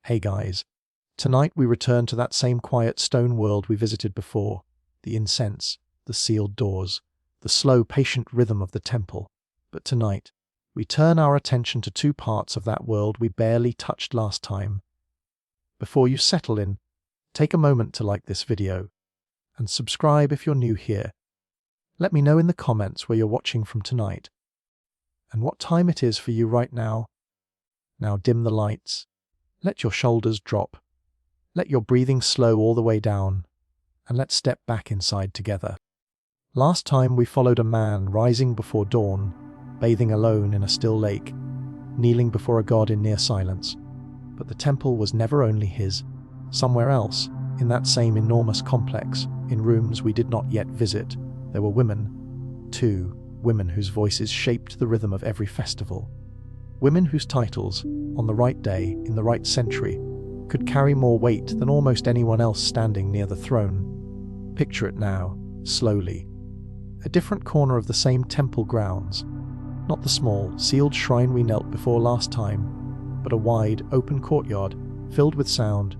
Hey guys, tonight we return to that same quiet stone world we visited before, the incense, the sealed doors, the slow, patient rhythm of the temple. But tonight, we turn our attention to two parts of that world we barely touched last time. Before you settle in, take a moment to like this video, and subscribe if you're new here. Let me know in the comments where you're watching from tonight, and what time it is for you right now. Now dim the lights. Let your shoulders drop. Let your breathing slow all the way down, and let's step back inside together. Last time we followed a man rising before dawn, bathing alone in a still lake, kneeling before a god in near silence. But the temple was never only his. Somewhere else, in that same enormous complex, in rooms we did not yet visit, there were women. 2 women whose voices shaped the rhythm of every festival. Women whose titles, on the right day, in the right century, could carry more weight than almost anyone else standing near the throne. Picture it now, slowly. A different corner of the same temple grounds. Not the small, sealed shrine we knelt before last time, but a wide, open courtyard, filled with sound.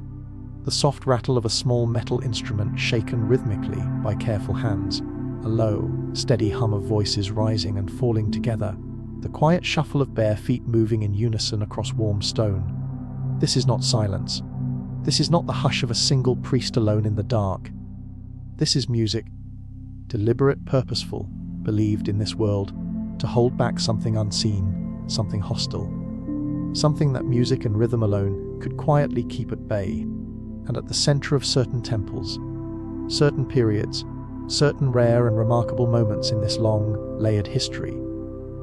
The soft rattle of a small metal instrument shaken rhythmically by careful hands. A low, steady hum of voices rising and falling together. The quiet shuffle of bare feet moving in unison across warm stone. This is not silence. This is not the hush of a single priest alone in the dark. This is music, deliberate, purposeful, believed in this world, to hold back something unseen, something hostile. Something that music and rhythm alone could quietly keep at bay. And at the center of certain temples, certain periods, certain rare and remarkable moments in this long, layered history,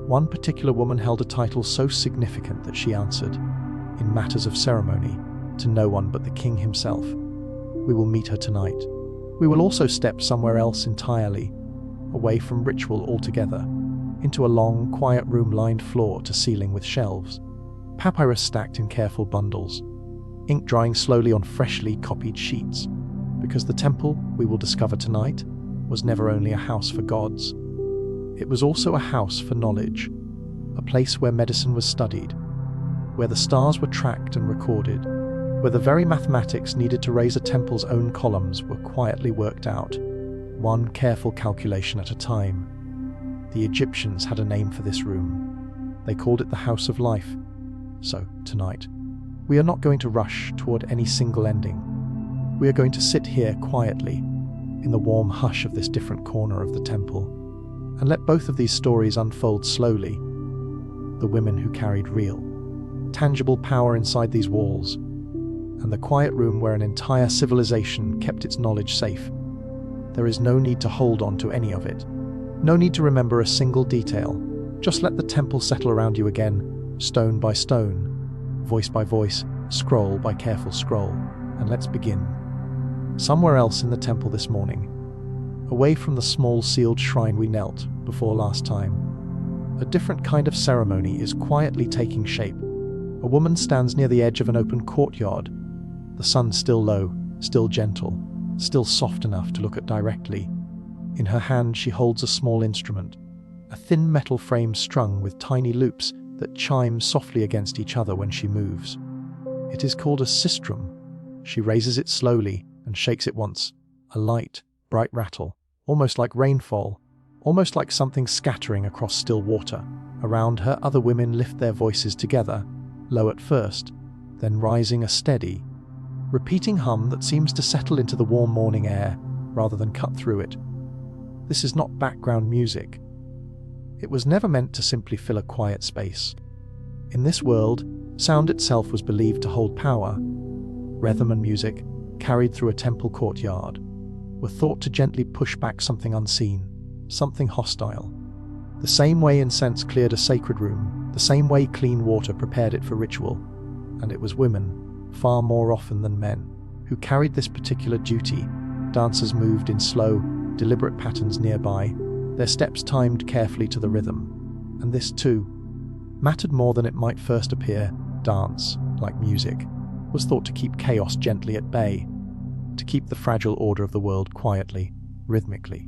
one particular woman held a title so significant that she answered, in matters of ceremony, to no one but the king himself. We will meet her tonight. We will also step somewhere else entirely, away from ritual altogether, into a long, quiet room lined floor to ceiling with shelves, papyrus stacked in careful bundles, ink drying slowly on freshly copied sheets, because the temple we will discover tonight was never only a house for gods. It was also a house for knowledge, a place where medicine was studied, where the stars were tracked and recorded, where the very mathematics needed to raise a temple's own columns were quietly worked out, one careful calculation at a time. The Egyptians had a name for this room. They called it the House of Life. So, tonight, we are not going to rush toward any single ending. We are going to sit here quietly, in the warm hush of this different corner of the temple, and let both of these stories unfold slowly. The women who carried real, tangible power inside these walls, and the quiet room where an entire civilization kept its knowledge safe. There is no need to hold on to any of it. No need to remember a single detail. Just let the temple settle around you again, stone by stone, voice by voice, scroll by careful scroll, and let's begin. Somewhere else in the temple this morning, away from the small sealed shrine we knelt before last time, a different kind of ceremony is quietly taking shape. A woman stands near the edge of an open courtyard, the sun still low, still gentle, still soft enough to look at directly. In her hand she holds a small instrument, a thin metal frame strung with tiny loops that chime softly against each other when she moves. It is called a sistrum. She raises it slowly and shakes it once, a light, bright rattle, almost like rainfall, almost like something scattering across still water. Around her, other women lift their voices together, low at first, then rising a steady, repeating hum that seems to settle into the warm morning air rather than cut through it. This is not background music. It was never meant to simply fill a quiet space. In this world, sound itself was believed to hold power. Rhythm and music, carried through a temple courtyard, were thought to gently push back something unseen, something hostile. The same way incense cleared a sacred room, the same way clean water prepared it for ritual. And it was women, far more often than men, who carried this particular duty. Dancers moved in slow, deliberate patterns nearby, their steps timed carefully to the rhythm. And this, too, mattered more than it might first appear. Dance, like music, was thought to keep chaos gently at bay, to keep the fragile order of the world quietly, rhythmically.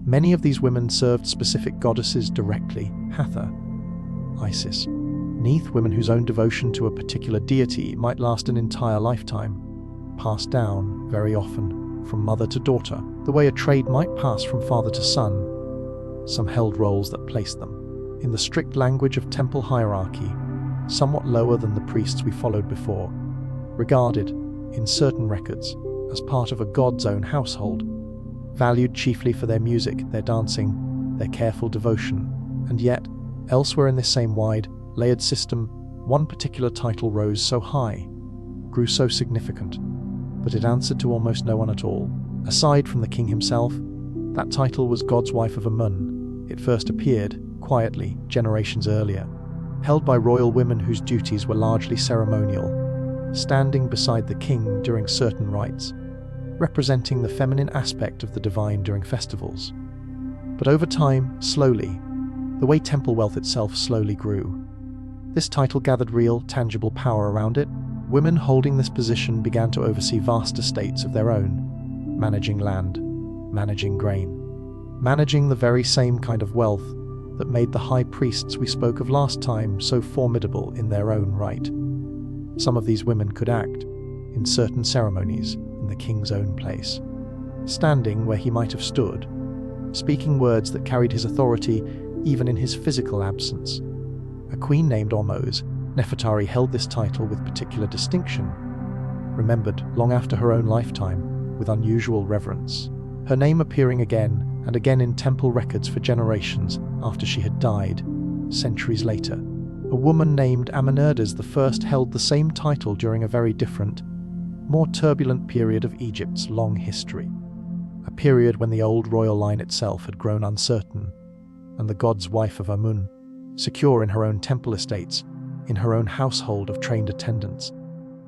Many of these women served specific goddesses directly: Hathor, Isis, Neath, women whose own devotion to a particular deity might last an entire lifetime, passed down, very often, from mother to daughter, the way a trade might pass from father to son. Some held roles that placed them, in the strict language of temple hierarchy, somewhat lower than the priests we followed before, regarded, in certain records, as part of a god's own household, valued chiefly for their music, their dancing, their careful devotion, and yet, elsewhere in this same wide, layered system, one particular title rose so high, grew so significant, but it answered to almost no one at all. Aside from the king himself, that title was God's Wife of Amun. It first appeared, quietly, generations earlier, held by royal women whose duties were largely ceremonial, standing beside the king during certain rites, representing the feminine aspect of the divine during festivals. But over time, slowly, the way temple wealth itself slowly grew, this title gathered real, tangible power around it. Women holding this position began to oversee vast estates of their own, managing land, managing grain, managing the very same kind of wealth that made the high priests we spoke of last time so formidable in their own right. Some of these women could act, in certain ceremonies, in the king's own place, standing where he might have stood, speaking words that carried his authority even in his physical absence. A queen named Ormuz, Nefertari, held this title with particular distinction, remembered long after her own lifetime with unusual reverence, her name appearing again and again in temple records for generations after she had died, centuries later. A woman named Amenerdes I held the same title during a very different, more turbulent period of Egypt's long history, a period when the old royal line itself had grown uncertain, and the god's wife of Amun, secure in her own temple estates, in her own household of trained attendants,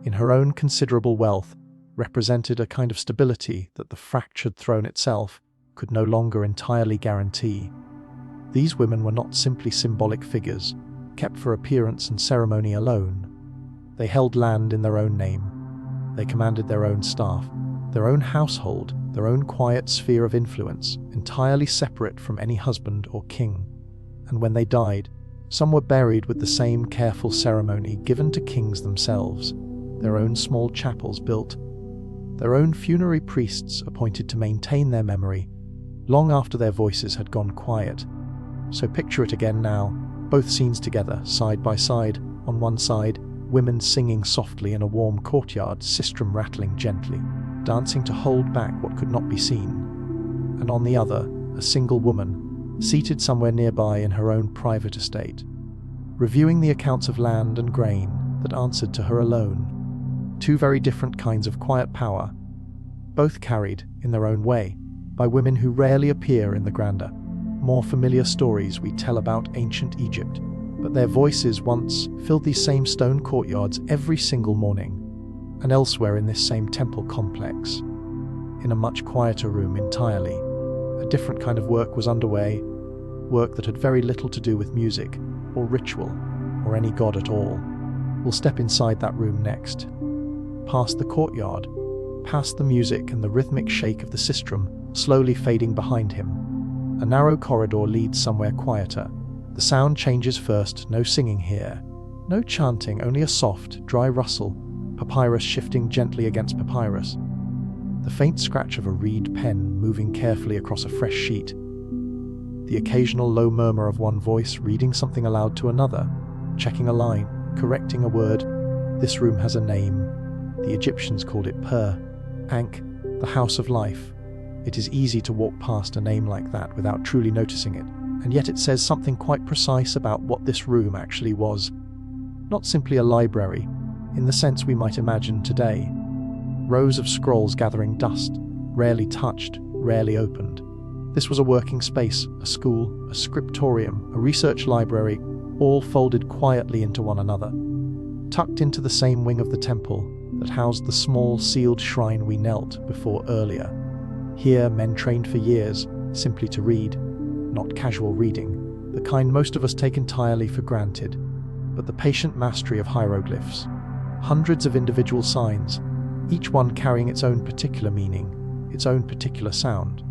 in her own considerable wealth, represented a kind of stability that the fractured throne itself could no longer entirely guarantee. These women were not simply symbolic figures, kept for appearance and ceremony alone. They held land in their own name. They commanded their own staff, their own household, their own quiet sphere of influence, entirely separate from any husband or king. And when they died, some were buried with the same careful ceremony given to kings themselves, their own small chapels built, their own funerary priests appointed to maintain their memory long after their voices had gone quiet. So picture it again now, both scenes together, side by side. On one side, women singing softly in a warm courtyard, sistrum rattling gently, dancing to hold back what could not be seen. And on the other, a single woman, seated somewhere nearby in her own private estate, reviewing the accounts of land and grain that answered to her alone. Two very different kinds of quiet power, both carried, in their own way, by women who rarely appear in the grander, more familiar stories we tell about ancient Egypt, but their voices once filled these same stone courtyards every single morning, and elsewhere in this same temple complex. In a much quieter room entirely, a different kind of work was underway, work that had very little to do with music, or ritual, or any god at all. We'll step inside that room next. Past the courtyard, past the music and the rhythmic shake of the sistrum, slowly fading behind him. A narrow corridor leads somewhere quieter. The sound changes first, no singing here. No chanting, only a soft, dry rustle, papyrus shifting gently against papyrus. The faint scratch of a reed pen moving carefully across a fresh sheet. The occasional low murmur of one voice reading something aloud to another, checking a line, correcting a word. This room has a name. The Egyptians called it Ankh, the House of Life. It is easy to walk past a name like that without truly noticing it, and yet it says something quite precise about what this room actually was. Not simply a library, in the sense we might imagine today. Rows of scrolls gathering dust, rarely touched, rarely opened. This was a working space, a school, a scriptorium, a research library, all folded quietly into one another, tucked into the same wing of the temple that housed the small sealed shrine we knelt before earlier. Here men trained for years, simply to read, not casual reading, the kind most of us take entirely for granted, but the patient mastery of hieroglyphs. Hundreds of individual signs, each one carrying its own particular meaning, its own particular sound,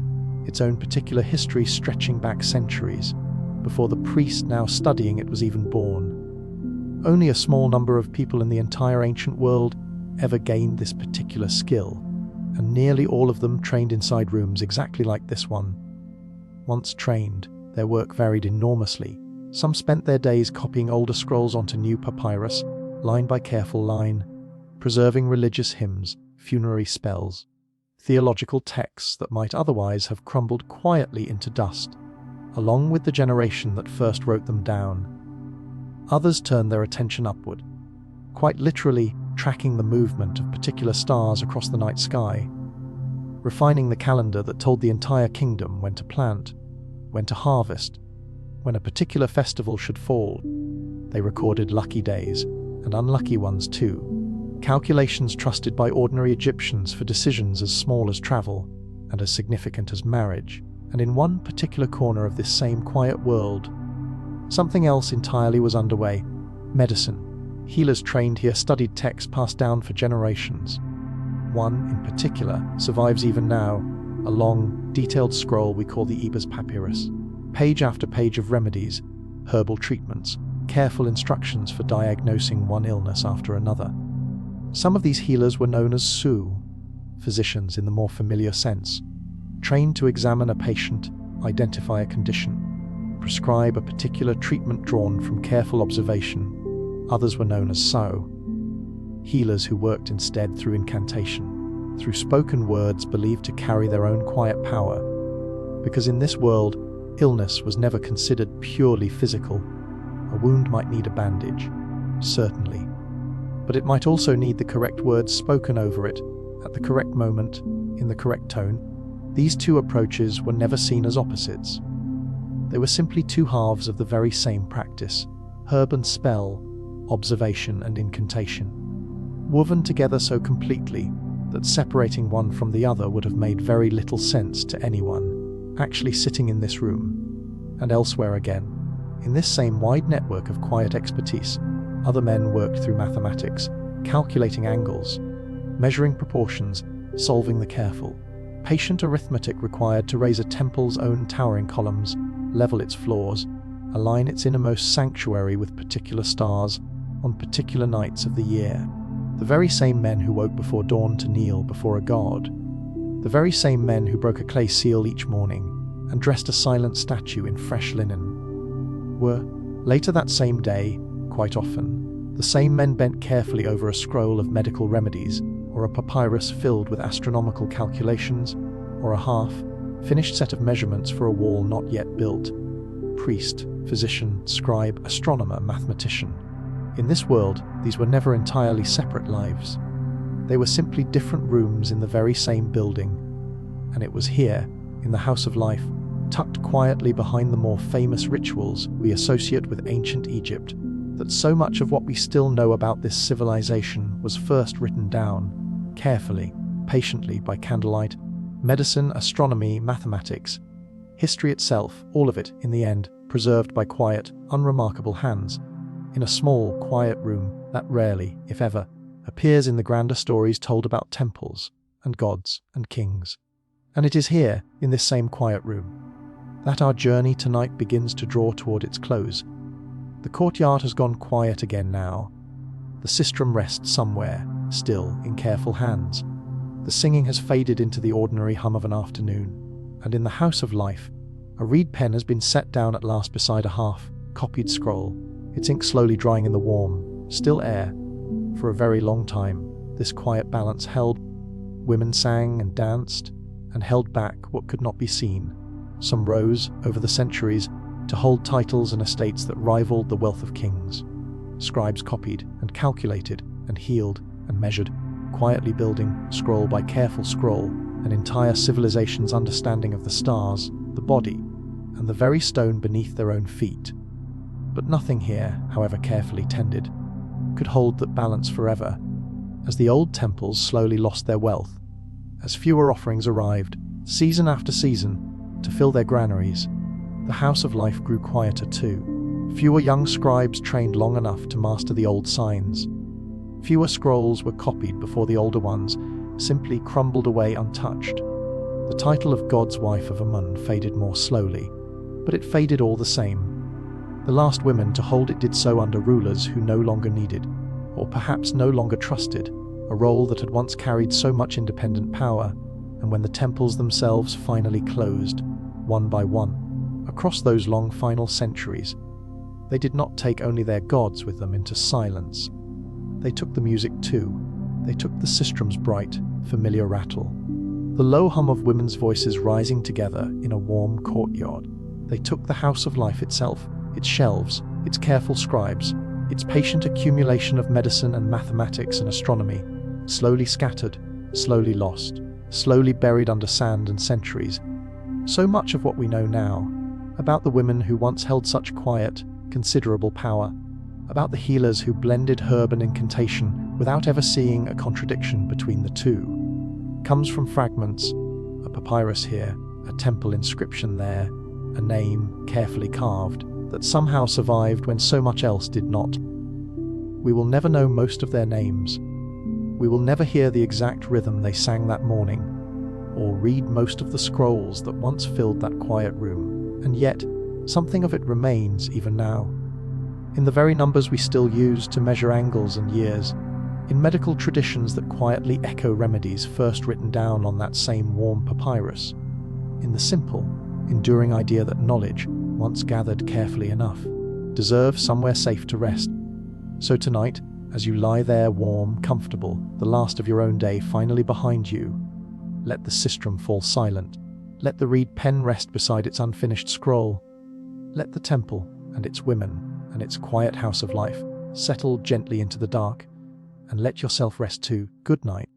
its own particular history stretching back centuries, before the priest now studying it was even born. Only a small number of people in the entire ancient world ever gained this particular skill, and nearly all of them trained inside rooms exactly like this one. Once trained, their work varied enormously. Some spent their days copying older scrolls onto new papyrus, line by careful line, preserving religious hymns, funerary spells, theological texts that might otherwise have crumbled quietly into dust, along with the generation that first wrote them down. Others turned their attention upward, quite literally tracking the movement of particular stars across the night sky, refining the calendar that told the entire kingdom when to plant, when to harvest, when a particular festival should fall. They recorded lucky days, and unlucky ones too, calculations trusted by ordinary Egyptians for decisions as small as travel and as significant as marriage. And in one particular corner of this same quiet world, something else entirely was underway: medicine. Healers trained here studied texts passed down for generations. One, in particular, survives even now, a long, detailed scroll we call the Eber's papyrus. Page after page of remedies, herbal treatments, careful instructions for diagnosing one illness after another. Some of these healers were known as Su, physicians in the more familiar sense, trained to examine a patient, identify a condition, prescribe a particular treatment drawn from careful observation. Others were known as So, healers who worked instead through incantation, through spoken words believed to carry their own quiet power. Because in this world, illness was never considered purely physical. A wound might need a bandage, certainly, but it might also need the correct words spoken over it, at the correct moment, in the correct tone. These two approaches were never seen as opposites. They were simply two halves of the very same practice: herb and spell, observation and incantation, woven together so completely that separating one from the other would have made very little sense to anyone actually sitting in this room. And elsewhere again, in this same wide network of quiet expertise, other men worked through mathematics, calculating angles, measuring proportions, solving the careful, patient arithmetic required to raise a temple's own towering columns, level its floors, align its innermost sanctuary with particular stars on particular nights of the year. The very same men who woke before dawn to kneel before a god, the very same men who broke a clay seal each morning and dressed a silent statue in fresh linen, were, later that same day, quite often, the same men bent carefully over a scroll of medical remedies, or a papyrus filled with astronomical calculations, or a half-finished set of measurements for a wall not yet built. Priest, physician, scribe, astronomer, mathematician. In this world, these were never entirely separate lives. They were simply different rooms in the very same building. And it was here, in the House of Life, tucked quietly behind the more famous rituals we associate with ancient Egypt, that so much of what we still know about this civilization was first written down, carefully, patiently by candlelight. Medicine, astronomy, mathematics, history itself, all of it, in the end, preserved by quiet, unremarkable hands, in a small, quiet room that rarely, if ever, appears in the grander stories told about temples and gods and kings. And it is here, in this same quiet room, that our journey tonight begins to draw toward its close. The courtyard has gone quiet again now. The sistrum rests somewhere, still in careful hands. The singing has faded into the ordinary hum of an afternoon, and in the House of Life, a reed pen has been set down at last beside a half-copied scroll, its ink slowly drying in the warm, still air. For a very long time, this quiet balance held. Women sang and danced, and held back what could not be seen. Some rose, over the centuries, to hold titles and estates that rivaled the wealth of kings. Scribes copied and calculated and healed and measured, quietly building, scroll by careful scroll, an entire civilization's understanding of the stars, the body, and the very stone beneath their own feet. But nothing here, however carefully tended, could hold that balance forever. As the old temples slowly lost their wealth, as fewer offerings arrived, season after season, to fill their granaries, the House of Life grew quieter too. Fewer young scribes trained long enough to master the old signs. Fewer scrolls were copied before the older ones simply crumbled away untouched. The title of God's Wife of Amun faded more slowly, but it faded all the same. The last women to hold it did so under rulers who no longer needed, or perhaps no longer trusted, a role that had once carried so much independent power, and when the temples themselves finally closed, one by one, across those long final centuries, they did not take only their gods with them into silence. They took the music too. They took the sistrum's bright, familiar rattle, the low hum of women's voices rising together in a warm courtyard. They took the house of life itself, its shelves, its careful scribes, its patient accumulation of medicine and mathematics and astronomy, slowly scattered, slowly lost, slowly buried under sand and centuries. So much of what we know now, about the women who once held such quiet, considerable power, about the healers who blended herb and incantation without ever seeing a contradiction between the two, comes from fragments, a papyrus here, a temple inscription there, a name carefully carved that somehow survived when so much else did not. We will never know most of their names. We will never hear the exact rhythm they sang that morning, or read most of the scrolls that once filled that quiet room, and yet something of it remains even now. In the very numbers we still use to measure angles and years, in medical traditions that quietly echo remedies first written down on that same warm papyrus, in the simple, enduring idea that knowledge, once gathered carefully enough, deserves somewhere safe to rest. So tonight, as you lie there warm, comfortable, the last of your own day finally behind you, let the sistrum fall silent. Let the reed pen rest beside its unfinished scroll. Let the temple and its women and its quiet house of life settle gently into the dark, and let yourself rest too. Good night.